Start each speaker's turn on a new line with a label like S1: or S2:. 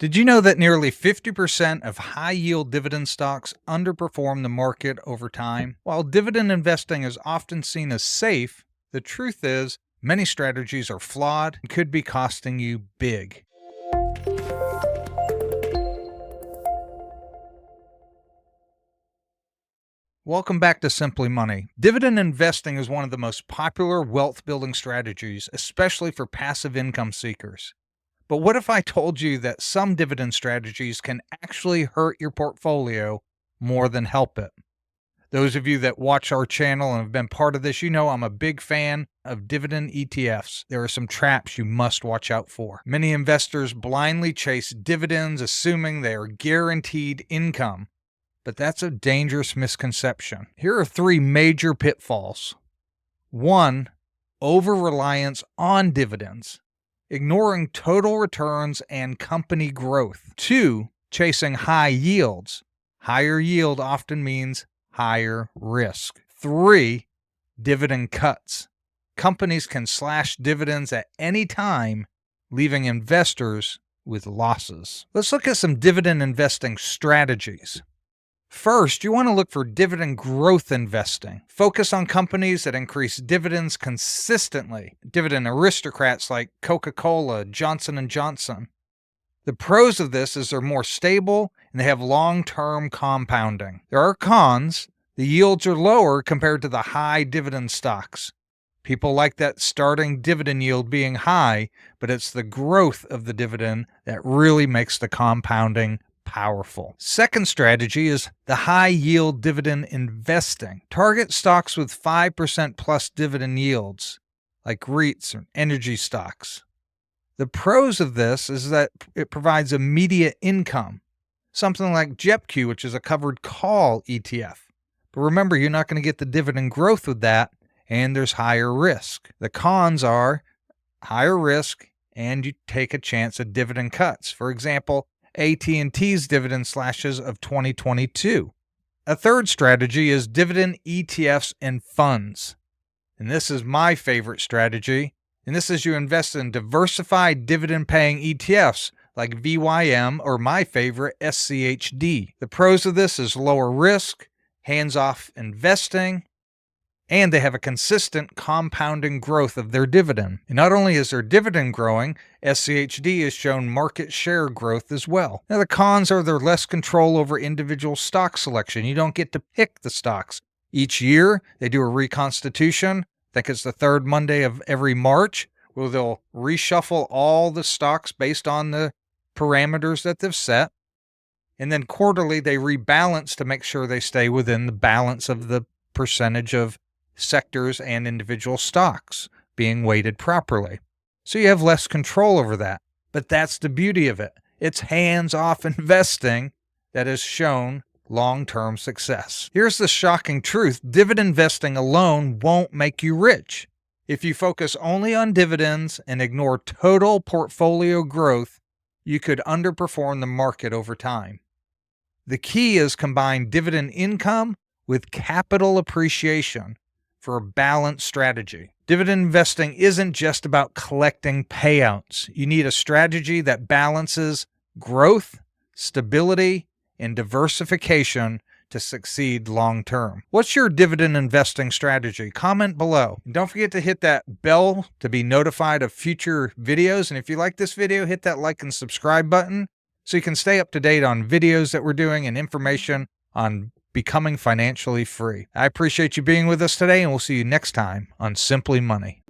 S1: Did you know that nearly 50% of high yield dividend stocks underperform the market over time? While dividend investing is often seen as safe, the truth is many strategies are flawed and could be costing you big. Welcome back to Simply Money. Dividend investing is one of the most popular wealth building strategies, especially for passive income seekers. But what if I told you that some dividend strategies can actually hurt your portfolio more than help it? Those of you that watch our channel and have been part of this, you know I'm a big fan of dividend ETFs. There are some traps you must watch out for. Many investors blindly chase dividends, assuming they are guaranteed income, but that's a dangerous misconception. Here are three major pitfalls. 1. Over-reliance on dividends, ignoring total returns and company growth. 2. Chasing high yields. Higher yield often means higher risk. 3. Dividend cuts. Companies can slash dividends at any time, leaving investors with losses. Let's look at some dividend investing strategies. First, you want to look for dividend growth investing. Focus on companies that increase dividends consistently. Dividend aristocrats like Coca-Cola, Johnson & Johnson. The pros of this is they're more stable and they have long-term compounding. There are cons. The yields are lower compared to the high dividend stocks. People like that starting dividend yield being high, but it's the growth of the dividend that really makes the compounding powerful. Second strategy is the high yield dividend investing. Target stocks with 5% plus dividend yields, like REITs or energy stocks. The pros of this is that it provides immediate income, something like JEPQ, which is a covered call ETF. But remember, you're not going to get the dividend growth with that, and there's higher risk. The cons are higher risk, and you take a chance at dividend cuts. For example, AT&T's dividend slashes of 2022. A third strategy is dividend ETFs and funds. And this is my favorite strategy. And this is you invest in diversified dividend-paying ETFs like VYM or my favorite, SCHD. The pros of this is lower risk, hands-off investing, and they have a consistent compounding growth of their dividend. And not only is their dividend growing, SCHD has shown market share growth as well. Now, the cons are there's less control over individual stock selection. You don't get to pick the stocks. Each year, they do a reconstitution. I think it's the third Monday of every March, where they'll reshuffle all the stocks based on the parameters that they've set. And then quarterly, they rebalance to make sure they stay within the balance of the percentage of sectors and individual stocks being weighted properly. So you have less control over that. But that's the beauty of it. It's hands-off investing that has shown long-term success. Here's the shocking truth. Dividend investing alone won't make you rich. If you focus only on dividends and ignore total portfolio growth, you could underperform the market over time. The key is combine dividend income with capital appreciation for a balanced strategy. Dividend investing isn't just about collecting payouts. You need a strategy that balances growth, stability, and diversification to succeed long term. What's your dividend investing strategy? Comment below. And don't forget to hit that bell to be notified of future videos. And if you like this video, hit that like and subscribe button so you can stay up to date on videos that we're doing and information on becoming financially free. I appreciate you being with us today, and we'll see you next time on Simply Money.